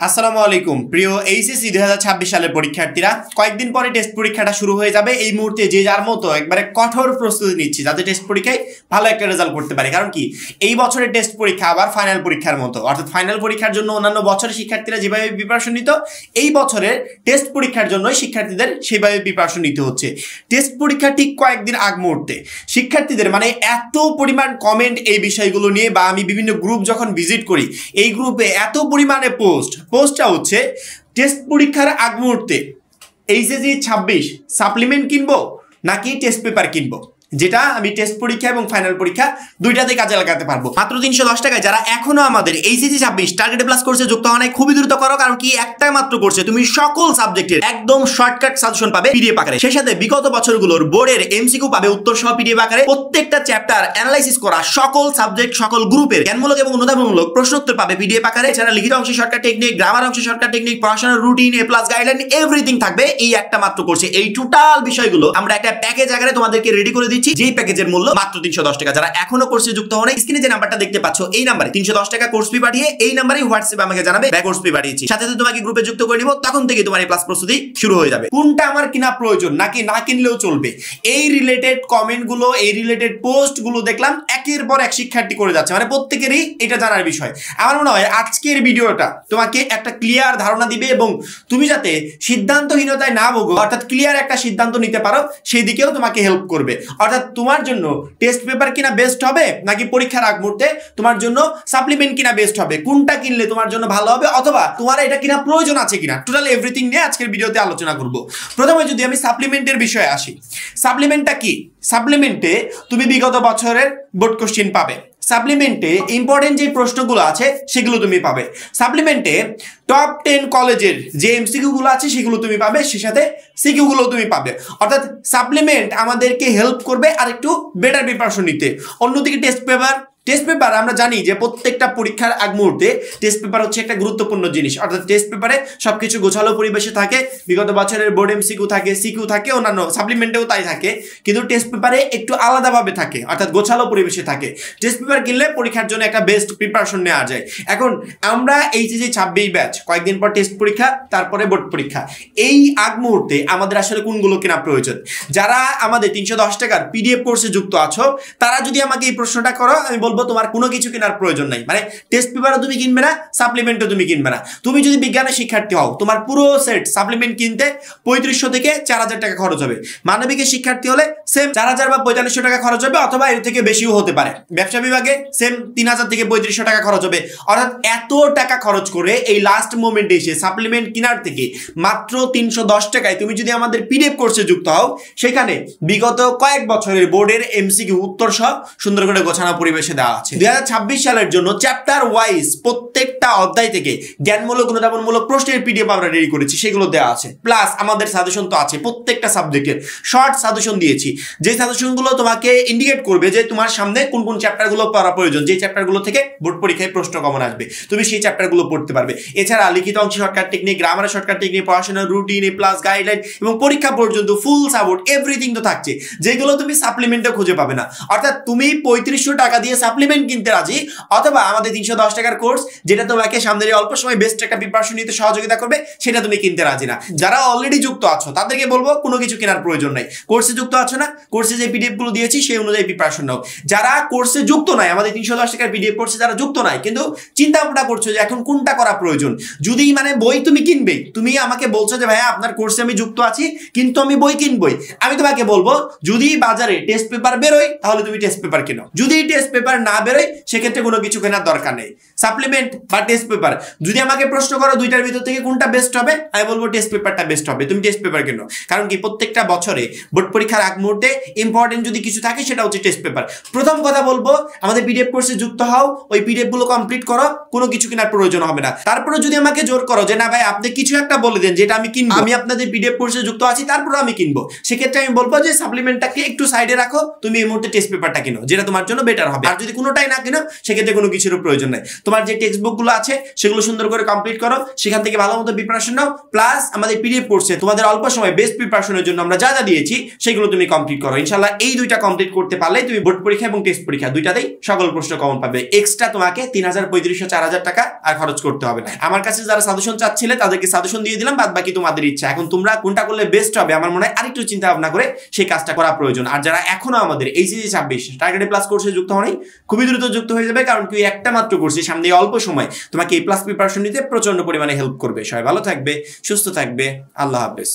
আসসালামু আলাইকুম প্রিয় এইচএসসি 2026 সালের পরীক্ষার্থীরা, কয়েকদিন পরে টেস্ট পরীক্ষাটা শুরু হয়ে যাবে। এই মুহূর্তে যে যার মতো একবারে কঠোর প্রস্তুতি নিচ্ছি যাতে টেস্ট পরীক্ষায় ভালো একটা রেজাল্ট করতে পারে। কারণ কি, এই বছরের টেস্ট পরীক্ষা আবার ফাইনাল পরীক্ষার মতো, অর্থাৎ ফাইনাল পরীক্ষার জন্য অন্যান্য বছরের শিক্ষার্থীরা যেভাবে প্রিপারেশন নিত, এই বছরের টেস্ট পরীক্ষার জন্য শিক্ষার্থীদের সেভাবে প্রিপারেশন নিতে হচ্ছে। টেস্ট পরীক্ষা ঠিক কয়েকদিন আগ মুহূর্তে শিক্ষার্থীদের মানে এত পরিমাণ কমেন্ট এই বিষয়গুলো নিয়ে, বা আমি বিভিন্ন গ্রুপ যখন ভিজিট করি, এই গ্রুপে এত পরিমাণে পোস্টটা হচ্ছে টেস্ট পরীক্ষার আগ মুহূর্তে এইচএসসি 26 সাপ্লিমেন্ট কিনবো নাকি টেস্ট পেপার কিনবো, যেটা আমি টেস্ট পরীক্ষা এবং ফাইনাল পরীক্ষা দুইটাতে কাজে লাগাতে পারবো। মাত্র 310 টাকায় যারা এখনো আমাদের এইচএসসি 26 টার্গেট প্লাস কোর্সে যুক্ত হওয়া নাই, খুবই দ্রুত করো। কারণ কি, একটা মাত্র কোর্সে তুমি সকল সাবজেক্টের একদম শর্টকাট সাজেশন পাবে পিডিএফ আকারে, সেই সাথে বিগত বছরগুলোর বোর্ডের এমসিকিউ পাবে উত্তর সহ পিডিএফ আকারে, প্রত্যেকটা চ্যাপ্টার অ্যানালাইসিস করা সকল সাবজেক্ট সকল গ্রুপের জ্ঞানমূলক এবং অনুধাবনমূলক প্রশ্ন উত্তর পাবে পিডিএফ আকারে। এছাড়া লিখিত অংশে শর্টকাট টেকনিক, গ্রামার অংশে শর্টকাট টেকনিক, পড়াশোনার রুটিন, এ প্লাস গাইডলাইন, এভরিথিং থাকবে এই একটা মাত্র কোর্সে। এই টোটাল বিষয়গুলো আমরা একটা প্যাকেজ আকারে তোমাদেরকে রেডি করে দিচ্ছি, যেই প্যাকেজের মাত্র 310 টাকা। যারা এখনো কোর্সে যুক্ত হন, স্ক্রিনে যে নাম্বারটা দেখতে পাচ্ছ এই নাম্বারে 310 টাকা কোর্স ফি পাঠিয়ে এই নাম্বারে হোয়াটসঅ্যাপে আমাকে জানাবে ব্যাক কোর্স ফি পাঠিয়েছি, সাথে সাথে তোমাকে গ্রুপে যুক্ত করে নিব। তখন থেকে তোমার এই প্লাস প্রস্তুতি শুরু হয়ে যাবে। কোনটা আমার কিনা প্রয়োজন নাকি না কিনলেও চলবে, এই রিলেটেড কমেন্ট গুলো, এই রিলেটেড পোস্ট গুলো দেখলাম একের পর এক শিক্ষার্থী করে যাচ্ছে, মানে প্রত্যেকেরই এটা জানার বিষয়। আমার মনে হয় আজকের ভিডিওটা তোমাকে একটা ক্লিয়ার ধারণা দিবে এবং তুমি যাতে সিদ্ধান্তহীনতায় না ভোগো, অর্থাৎ ক্লিয়ার একটা সিদ্ধান্ত নিতে পারো, সেই দিকেও তোমাকে হেল্প করবে। অর্থাৎ তোমার জন্য টেস্ট পেপার কিনা বেস্ট হবে নাকি পরীক্ষার আগ মুহূর্তে তোমার জন্য সাপ্লিমেন্ট কিনা বেস্ট হবে, কোনটা কিনলে তোমার জন্য ভালো হবে, অথবা তোমার এটা কিনা প্রয়োজন আছে কিনা, টোটাল এভরিথিং নিয়ে আজকের ভিডিওতে আলোচনা করব। প্রথমে যদি আমি সাপ্লিমেন্টের বিষয়ে আসি, সাপ্লিমেন্টটা কি? সাপ্লিমেন্টে তুমি বিগত বছরের বোর্ড কোশ্চেন পাবে, সাপ্লিমেন্টে ইম্পর্টেন্ট যে প্রশ্নগুলো আছে সেগুলো তুমি পাবে, সাপ্লিমেন্টে টপ 10 কলেজের যে এমসিকিউ গুলো আছে সেগুলো তুমি পাবে, সে সাথে সিকিউ গুলো তুমি পাবে। অর্থাৎ সাপ্লিমেন্ট আমাদেরকে হেল্প করবে আর একটু বেটার প্রিপারেশন নিতে। অন্যদিকে টেস্ট পেপার আমরা জানি যে প্রত্যেকটা পরীক্ষার আগ মুহূর্তে টেস্ট পেপার হচ্ছে একটা গুরুত্বপূর্ণ জিনিস। অর্থাৎ টেস্ট পেপারে সবকিছু গোছালো পরিবেশে থাকে, বিগত বছরের বোর্ড এমসিকিউ থাকে, সিকিউ থাকে, অন্যান্য সাপ্লিমেন্টেও তাই থাকে, কিন্তু টেস্ট পেপারে একটু আলাদাভাবে থাকে, অর্থাৎ গোছালো পরিবেশে থাকে। টেস্ট পেপার কিনলে পরীক্ষার জন্য একটা বেস্ট প্রিপারেশন নেওয়া যায়। এখন আমরা এইচএসসি 26 ব্যাচ, কয়েকদিন পর টেস্ট পরীক্ষা, তারপরে বোর্ড পরীক্ষা, এই আগ মুহূর্তে আমাদের আসলে কোনগুলো কেনা প্রয়োজন? যারা আমাদের 310 টাকার পিডিএফ কোর্সে যুক্ত আছো, তারা যদি আমাকে এই প্রশ্নটা করো, আমি বলবো তোমার কোনো কিছু কেনার প্রয়োজন নাই। মানে টেস্ট পেপারও তুমি কিনবে না, সাপ্লিমেন্টও তুমি কিনবে না। তুমি যদি বিজ্ঞানের শিক্ষার্থী হও, তোমার পুরো সেট সাপ্লিমেন্ট কিনতে 3500 থেকে 4000 টাকা খরচ হবে। মানবিকের শিক্ষার্থী হলে সেম 4000 বা 4500 টাকা খরচ হবে, অথবা এর থেকে বেশিও হতে পারে। ব্যবসা বিভাগে সেম 3000 থেকে 3500 টাকা খরচ হবে। অর্থাৎ এত টাকা খরচ করে এই লাস্ট মোমেন্টে এসে সাপ্লিমেন্ট কেনার থেকে মাত্র 310 টাকায় তুমি যদি আমাদের পিডিএফ কোর্সে যুক্ত হও, সেখানে বিগত কয়েক বছরের বোর্ডের এমসিকিউ উত্তর সহ সুন্দর করে গোছানো পরিবেশে দেওয়া আছে। 2026 সালের জন্য চ্যাপ্টার ওয়াইজ প্রত্যেকটা অধ্যায় থেকে জ্ঞানমূলক অনুধাবনমূলক প্রশ্নের পিডিএফ আমরা রেডি করেছি, সেগুলো দেওয়া আছে। প্লাস আমাদের সাজেশন তো আছে, প্রত্যেকটা সাবজেক্টের শর্ট সাজেশন দিয়েছি, যে সাজেশনগুলো তোমাকে ইন্ডিকেট করবে যে তোমার সামনে কোন কোন চ্যাপ্টারগুলো পড়া প্রয়োজন, যে চ্যাপ্টারগুলো থেকে বোর্ড পরীক্ষায় প্রশ্ন কমন আসবে, তুমি সেই চ্যাপ্টারগুলো পড়তে পারবে। এছাড়া লিখিত অংশে শর্টকাট টেকনিক, গ্রামারের শর্টকাট টেকনিক, পড়াশোনার রুটিন, এ প্লাস গাইডলাইন এবং পরীক্ষা পর্যন্ত ফুল সাপোর্ট এভরিথিং তো থাকছে, যেগুলো তুমি সাপ্লিমেন্টে খুঁজে পাবে না। অর্থাৎ তুমি 3500 টাকা দিয়ে সাপ্লিমেন্ট কিনতে রাজি, অথবা আমাদের 310 টাকার কোর্স যেটা তোমাকে সামনের অল্প সময় বেস্ট একটা প্রিপারেশন নিতে সহযোগিতা করবে, সেটা তুমি কিনতে রাজি না। যারা অলরেডি যুক্ত আছো তাদেরকে বলবো কোনো কিছু কেনার প্রয়োজন নাই। কোর্সে যুক্ত আছো না, কোর্সে যে পিডিএফ গুলো দিয়েছি সেই অনুযায়ী প্রিপারেশন নাও। যারা কোর্সে যুক্ত নাই, আমাদের 310 টাকার পিডিএফ কোর্সে যারা যুক্ত নাই, কিন্তু চিন্তা ভাবনা করছো যে এখন কোনটা করা প্রয়োজন, যদি মানে বই তুমি কিনবে, তুমি আমাকে বলছো যে ভাইয়া আপনার কোর্সে আমি যুক্ত আছি কিন্তু আমি বই কিনবই, আমি তোমাকে বলবো যদি বাজারে টেস্ট পেপার বেরোয় তাহলে তুমি টেস্ট পেপার কেনো, যদি টেস্ট পেপার না বেরোয় সেক্ষেত্রে কোনো কিছু কেনার দরকার নেই। সাপ্লিমেন্ট বা টেস্ট পেপার, যদি আমাকে প্রশ্ন করো দুইটার ভিতর থেকে কোনটা বেস্ট হবে, আমি বলবো টেস্ট পেপারটা বেস্ট হবে, তুমি টেস্ট পেপার কেনো। কারণ কি, প্রত্যেকটা বছরে বোর্ড পরীক্ষার আগ মুহূর্তে ইম্পর্টেন্ট যদি কিছু থাকে সেটা হচ্ছে টেস্ট পেপার। প্রথম কথা বলবো, আমাদের পিডিএফ কোর্সে যুক্ত হও, ওই পিডিএফ গুলো কমপ্লিট করো, কোনো কিছু কেনার প্রয়োজন হবে না। তারপরে যদি আমাকে জোর করো যে না ভাই আপনি কিছু একটা বলে দেন যেটা আমি কিনবো, আমি আপনাদের পিডিএফ কোর্সে যুক্ত আছি তারপরে আমি কিনবো, সেক্ষেত্রে আমি বলবো যে সাপ্লিমেন্টটাকে একটু সাইডে রাখো, তুমি এই মুহূর্তে টেস্ট পেপারটা কিনো, যেটা তোমার জন্য বেটার হবে। আর যদি যদি কোনোটাই না কিনো সেক্ষেত্রে কোনো কিছুর প্রয়োজন নাই। তোমার যে টেক্সট বুকগুলো আছে সেগুলো সুন্দর করে কমপ্লিট করো, সেখান থেকে ভালো মতো প্রিপারেশন নাও, প্লাস আমাদের পিডিএফ কোর্সে তোমাদের অল্প সময় বেস্ট প্রিপারেশনের জন্য আমরা যা যা দিয়েছি সেগুলো তুমি কমপ্লিট করো। ইনশাআল্লাহ এই দুইটা কমপ্লিট করতে পারলে তুমি বোর্ড পরীক্ষা এবং টেস্ট পরীক্ষা দুইটাতেই সকল প্রশ্ন কমন পাবে। এক্সট্রা তোমাকে 3000, 3500, 4000 টাকা আর খরচ করতে হবে না। আমার কাছে যারা সাজেশন চাচ্ছিলে তাদেরকে সাজেশন দিয়ে দিলাম, বাদ বাকি তোমাদের ইচ্ছা। এখন তোমরা কোনটা করলে বেস্ট হবে আমার মনে হয় আরেকটু চিন্তা ভাবনা করে সেই কাজটা করা প্রয়োজন। আর যারা এখনো আমাদের এইচএসসি 26 টার্গেট প্লাস কোর্সে যুক্ত হয়নি, খুবই দ্রুত যুক্ত হয়ে যাবে, কারণ কি একটা মাত্র কোর্সে সামনে অল্প সময় তোমাকে এই প্লাস প্রিপারেশন নিতে প্রচন্ড পরিমাণে হেল্প করবে। সবাই ভালো থাকবে, সুস্থ থাকবে, আল্লাহ হাফেজ।